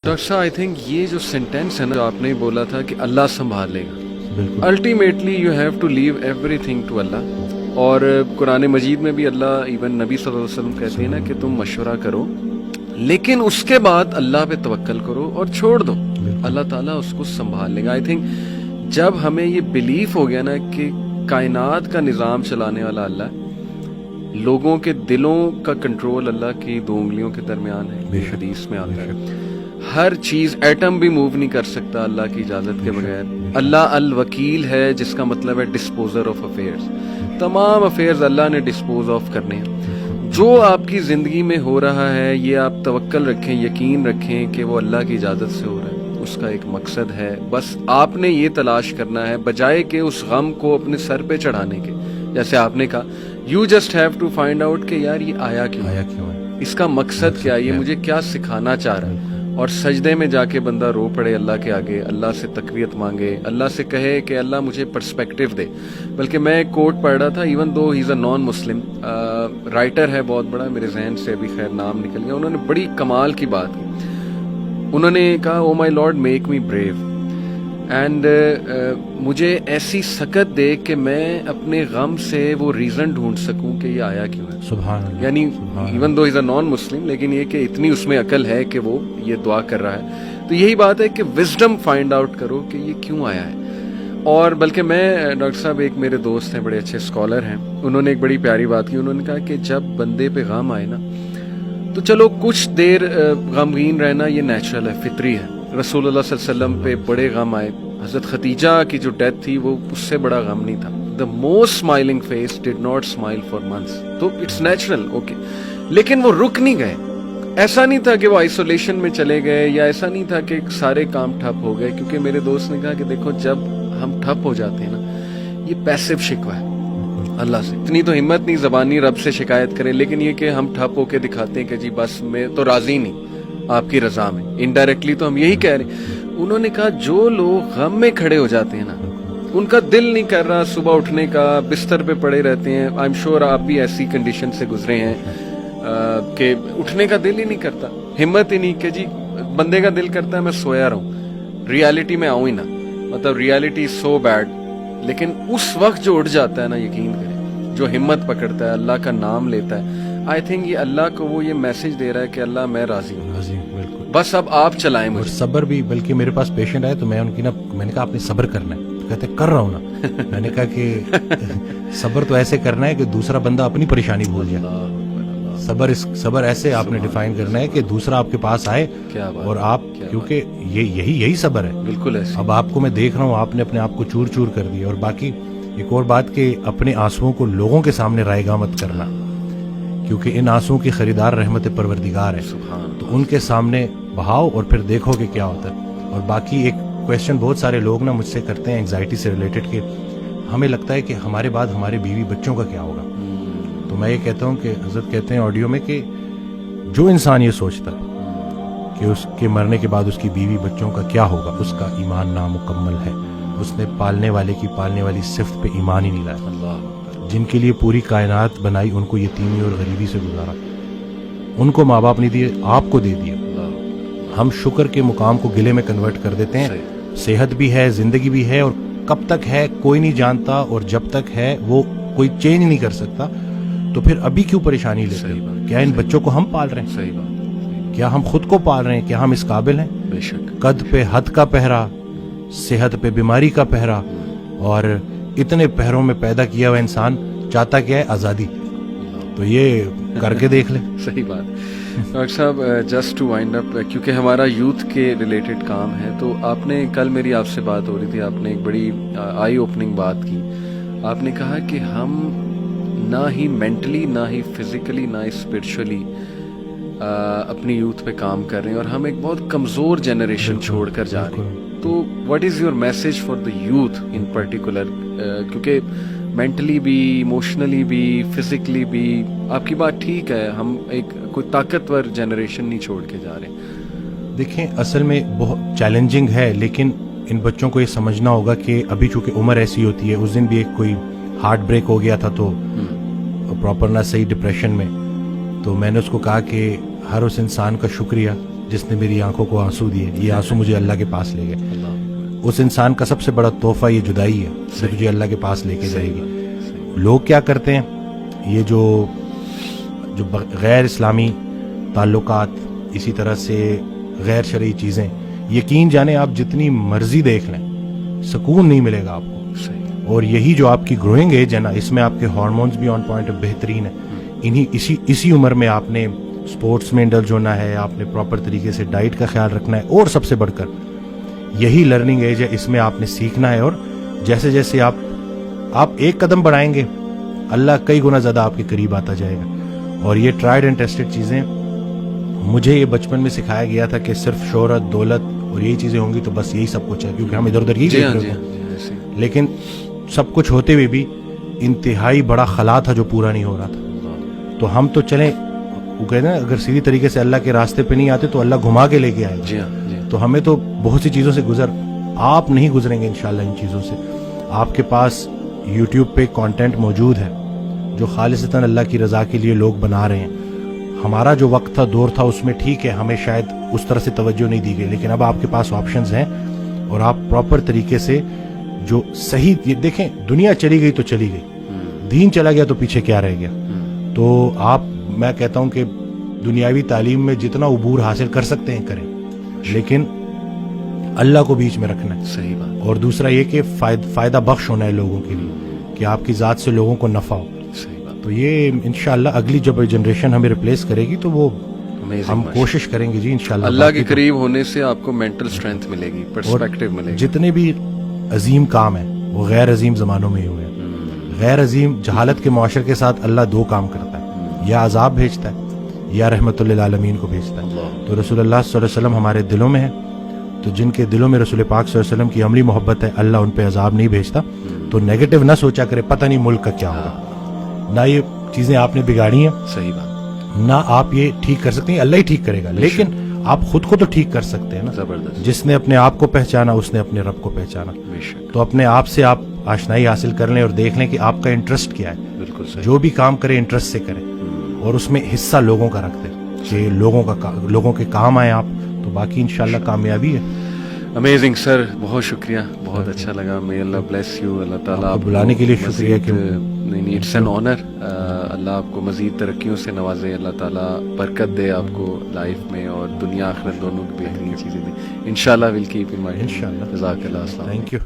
Doctor صاحب I think یہ جو سینٹینس ہے نا جو آپ نے بولا تھا کہ اللہ سنبھال لے گا، بالکل ultimately you have to leave everything to Allah. اور قرآن مجید میں بھی اللہ ایون نبی صلی اللہ علیہ وسلم کہتے ہیں نا کہ تم مشورہ کرو لیکن اس کے بعد اللہ پہ توکل کرو اور چھوڑ دو، اللہ تعالیٰ اس کو سنبھال لے گا. آئی تھنک جب ہمیں یہ بلیف ہو گیا نا کہ کائنات کا نظام چلانے والا اللہ، لوگوں کے دلوں کا کنٹرول اللہ کی 2 انگلیوں کے درمیان ہے، بے حدیث میں آتا ہے، ہر چیز ایٹم بھی موو نہیں کر سکتا اللہ کی اجازت کے بغیر. اللہ الوکیل ہے جس کا مطلب ہے ڈسپوزر آف افیئرز، تمام افیئرز اللہ نے ڈسپوز آف کرنے ہیں. جو آپ کی زندگی میں ہو رہا ہے یہ آپ توکل رکھیں، یقین رکھیں کہ وہ اللہ کی اجازت سے ہو رہا ہے، اس کا ایک مقصد ہے. بس آپ نے یہ تلاش کرنا ہے بجائے کہ اس غم کو اپنے سر پہ چڑھانے کے، جیسے آپ نے کہا you just have to find out کہ یار یہ آیا کیوں ہے، اس کا مقصد کیا ہے، یہ مجھے کیا سکھانا چاہ رہا ہے. اور سجدے میں جا کے بندہ رو پڑے اللہ کے آگے، اللہ سے تقویت مانگے، اللہ سے کہے کہ اللہ مجھے پرسپیکٹیو دے. بلکہ میں ایک کوٹ پڑھ رہا تھا، ایون دو ہی از اے نان مسلم رائٹر ہے بہت بڑا، میرے ذہن سے ابھی خیر نام نکل گیا، انہوں نے بڑی کمال کی بات کی. انہوں نے کہا O my lord make me brave and مجھے ایسی سکت دے کہ میں اپنے غم سے وہ ریزن ڈھونڈ سکوں کہ یہ آیا کیوں ہے. سبحان اللہ. یعنی ایون دو از اے نان مسلم لیکن یہ کہ اتنی اس میں عقل ہے کہ وہ یہ دعا کر رہا ہے. تو یہی بات ہے کہ وزڈم فائنڈ آؤٹ کرو کہ یہ کیوں آیا ہے. اور بلکہ میں ڈاکٹر صاحب ایک میرے دوست ہیں بڑے اچھے اسکالر ہیں، انہوں نے ایک بڑی پیاری بات کی. انہوں نے کہا کہ جب بندے پہ غم آئے نا تو چلو کچھ دیر غمگین رہنا یہ نیچرل ہے، فطری ہے. رسول اللہ صلی اللہ علیہ وسلم پہ بڑے غم آئے، حضرت خدیجہ کی جو ڈیتھ تھی وہ اس سے بڑا غم نہیں تھا. The most smiling face did not smile for months, تو اٹس نیچرل اوکے. لیکن وہ رک نہیں گئے، ایسا نہیں تھا کہ وہ آئسولیشن میں چلے گئے یا ایسا نہیں تھا کہ سارے کام ٹھپ ہو گئے. کیونکہ میرے دوست نے کہا کہ دیکھو جب ہم ٹھپ ہو جاتے ہیں نا یہ پیسو شکوہ ہے اللہ سے. اتنی تو ہمت نہیں زبانی رب سے شکایت کریں، لیکن یہ کہ ہم ٹھپ ہو کے دکھاتے ہیں کہ جی بس میں تو راضی نہیں آپ کی رضا میں، انڈائریکٹلی تو ہم یہی کہہ رہے ہیں. انہوں نے کہا جو لوگ غم میں کھڑے ہو جاتے ہیں نا ان کا دل نہیں کر رہا صبح اٹھنے کا، بستر پہ پڑے رہتے ہیں. آئی ایم شیور آپ بھی ایسی کنڈیشن سے گزرے ہیں کہ اٹھنے کا دل ہی نہیں کرتا، ہمت ہی نہیں کہ جی بندے کا دل کرتا ہے میں سویا رہوں، ریالٹی میں آؤں ہی نہ، مطلب ریالٹی از سو بیڈ. لیکن اس وقت جو اٹھ جاتا ہے نا یقین کریں، جو ہمت پکڑتا ہے اللہ کا نام لیتا ہے، آئی تھنک یہ اللہ کو وہ یہ میسج دے رہا ہے کہ اللہ میں راضی ہوں، بالکل. بس اب آپ چلائیں مجھے. صبر بھی، بلکہ میرے پاس پیشنٹ آئے تو میں ان کی میں نے کہا آپ نے صبر کرنا ہے، تو کہتے کر رہا ہوں نا. میں نے کہا کہ صبر تو ایسے کرنا ہے کہ دوسرا بندہ اپنی پریشانی بھول جائے. صبر ایسے آپ نے ڈیفائن کرنا ہے کہ دوسرا آپ کے پاس آئے اور آپ، کیونکہ یہی صبر ہے. بالکل ایسے. اب آپ کو میں دیکھ رہا ہوں آپ نے اپنے آپ کو چور چور کر دیا. اور باقی ایک اور بات کہ اپنے آنسوؤں کو لوگوں کے سامنے رائے گاہ مت کرنا، کیونکہ ان آنسوؤں کی خریدار رحمت پروردگار ہے، تو ان کے سامنے بہاؤ اور پھر دیکھو کہ کیا ہوتا ہے. اور باقی ایک کویسچن بہت سارے لوگ نا مجھ سے کرتے ہیں انگزائٹی سے ریلیٹڈ کہ ہمیں لگتا ہے کہ ہمارے بعد ہمارے بیوی بچوں کا کیا ہوگا. تو میں یہ کہتا ہوں کہ حضرت کہتے ہیں آڈیو میں کہ جو انسان یہ سوچتا ہے کہ اس کے مرنے کے بعد اس کی بیوی بچوں کا کیا ہوگا، اس کا ایمان نامکمل ہے. اس نے پالنے والے کی پالنے والی صفت پہ ایمان ہی نہیں لایا. اللہ جن کے لیے پوری کائنات بنائی ان کو یتیمی اور غریبی سے گزارا، ان کو ماں باپ نہیں دیے، آپ کو دے دیا. ہم شکر کے مقام کو گلے میں کنورٹ کر دیتے ہیں. صحت بھی ہے، زندگی بھی ہے، اور کب تک ہے کوئی نہیں جانتا، اور جب تک ہے وہ کوئی چینج نہیں کر سکتا. تو پھر ابھی کیوں پریشانی لیتے ہیں؟ کیا ان بچوں کو ہم پال رہے ہیں؟ صحیح بات. کیا ہم خود کو پال رہے ہیں؟ کیا ہم اس قابل ہیں؟ بے شک. قد پہ حد کا پہرا، صحت پہ بیماری کا پہرا، اور اتنے پہروں میں پیدا کیا ہوا انسان چاہتا کیا ہے؟ آزادی. تو یہ کر کے دیکھ لیں. صحیح بات. ڈاکٹر صاحب جسٹ ٹو وائنڈ اپ، کیونکہ ہمارا یوتھ کے ریلیٹڈ کام ہے، تو آپ نے کل میری آپ سے بات ہو رہی تھی، آپ نے ایک بڑی آئی اوپننگ بات کی. آپ نے کہا کہ ہم نہ ہی مینٹلی، نہ ہی فزیکلی، نہ ہی اسپرچولی اپنی یوتھ پہ کام کر رہے ہیں، اور ہم ایک بہت کمزور جنریشن چھوڑ کر جا رہے ہیں. تو what is your message for the youth in particular? کیونکہ مینٹلی بھی، ایموشنلی بھی، فزیکلی بھی آپ کی بات ٹھیک ہے، ہم ایک کوئی طاقتور جنریشن نہیں چھوڑ کے جا رہے. دیکھیں اصل میں بہت چیلنجنگ ہے، لیکن ان بچوں کو یہ سمجھنا ہوگا کہ ابھی چونکہ عمر ایسی ہوتی ہے. اس دن بھی ایک کوئی ہارٹ بریک ہو گیا تھا تو پراپر نہ صحیح ڈپریشن میں، تو میں نے اس کو کہا کہ ہر اس انسان کا شکریہ جس نے میری آنکھوں کو آنسو دیے, یہ آنسو مجھے اللہ کے پاس لے گئے. اللہ اس انسان کا سب سے بڑا تحفہ یہ جدائی ہے جو تجھے اللہ کے پاس لے کے جائے گی. لوگ کیا کرتے ہیں, یہ جو غیر اسلامی تعلقات, اسی طرح سے غیر شرعی چیزیں, یقین جانے آپ جتنی مرضی دیکھ لیں سکون نہیں ملے گا آپ کو. اور یہی جو آپ کی گروئنگ ایج ہے نا, اس میں آپ کے ہارمونز بھی آن پوائنٹ بہترین ہیں. اسی عمر میں آپ نے سپورٹس میں انڈلج ہونا ہے, آپ نے پراپر طریقے سے ڈائٹ کا خیال رکھنا ہے, اور سب سے بڑھ کر یہی لرننگ ایج ہے, اس میں آپ نے سیکھنا ہے. اور جیسے جیسے آپ ایک قدم بڑھائیں گے اللہ کئی گنا زیادہ آپ کے قریب آتا جائے گا. اور یہ ٹرائیڈ اینڈ ٹیسٹڈ چیزیں, مجھے یہ بچپن میں سکھایا گیا تھا کہ صرف شہرت, دولت اور یہی چیزیں ہوں گی تو بس یہی سب کچھ ہے, کیونکہ ہم ادھر ادھر ہی دیکھ رہے تھے. لیکن سب کچھ ہوتے ہوئے بھی انتہائی بڑا خلا تھا جو پورا نہیں ہو رہا تھا. تو ہم تو چلیں, وہ کہتے ہیں اگر سیدھی طریقے سے اللہ کے راستے پہ نہیں آتے تو اللہ گھما کے لے کے آئے گا. تو ہمیں تو بہت سی چیزوں سے آپ نہیں گزریں گے انشاءاللہ ان چیزوں سے. آپ کے پاس یوٹیوب پہ کانٹینٹ موجود ہے جو خالصتاً اللہ کی رضا کے لیے لوگ بنا رہے ہیں. ہمارا جو وقت تھا, دور تھا, اس میں ٹھیک ہے ہمیں شاید اس طرح سے توجہ نہیں دی گئی, لیکن اب آپ کے پاس آپشنز ہیں اور آپ پراپر طریقے سے جو صحیح, یہ دیکھیں دنیا چلی گئی تو چلی گئی, دین چلا گیا تو پیچھے کیا رہ گیا. تو میں کہتا ہوں کہ دنیاوی تعلیم میں جتنا عبور حاصل کر سکتے ہیں کریں, لیکن اللہ کو بیچ میں رکھنا ہے. صحیح بات. اور دوسرا یہ کہ فائدہ بخش ہونا ہے لوگوں کے لیے, کہ آپ کی ذات سے لوگوں کو نفع ہو. صحیح بات. تو یہ انشاءاللہ اگلی جب جنریشن ہمیں ریپلیس کرے گی تو وہ ہم کوشش کریں گے جی انشاءاللہ. اللہ کے قریب ہونے سے آپ کو مینٹل اسٹرینتھ ملے گی, پرسپیکٹیو ملے گی. جتنے بھی عظیم کام ہیں وہ غیر عظیم زمانوں میں ہی ہوئے ہیں. غیر عظیم جہالت کے معاشرے کے ساتھ اللہ دو کام کرتا ہے, یا عذاب بھیجتا ہے یا رحمت للعالمین کو بھیجتا ہے. تو رسول اللہ صلی اللہ علیہ وسلم ہمارے دلوں میں ہے, تو جن کے دلوں میں رسول پاک صلی اللہ علیہ وسلم کی عملی محبت ہے اللہ ان پہ عذاب نہیں بھیجتا. تو نیگیٹو نہ سوچا کرے پتہ نہیں ملک کا کیا ہوگا, نہ یہ چیزیں آپ نے بگاڑی ہیں, صحیح بات, نہ آپ یہ ٹھیک کر سکتے ہیں, اللہ ہی ٹھیک کرے گا. لیکن آپ خود کو تو ٹھیک کر سکتے ہیں نا. زبردست. جس نے اپنے آپ کو پہچانا اس نے اپنے رب کو پہچانا. تو اپنے آپ سے آپ آشنائی حاصل کر لیں اور دیکھ لیں کہ آپ کا انٹرسٹ کیا ہے. بالکل صحیح. جو بھی کام کرے انٹرسٹ سے کریں, اور اس میں حصہ لوگوں کا رکھ دیں کہ لوگوں کے کام آئے آپ, تو باقی انشاءاللہ کامیابی ہے. امیزنگ سر, بہت شکریہ, بہت اچھا لگا. may Allah bless you. اللہ تعالیٰ آپ کو بلانے کے لیے شکریہ. نہیں, اٹس این آنر. اللہ آپ کو مزید ترقیوں سے نوازے, اللہ تعالیٰ برکت دے آپ کو لائف میں, اور دنیا آخرت دونوں کی بہترین چیزیں دیں انشاءاللہ. ول کیپ ان مائنڈ انشاءاللہ. جزاک اللہ. السلام. Thank you.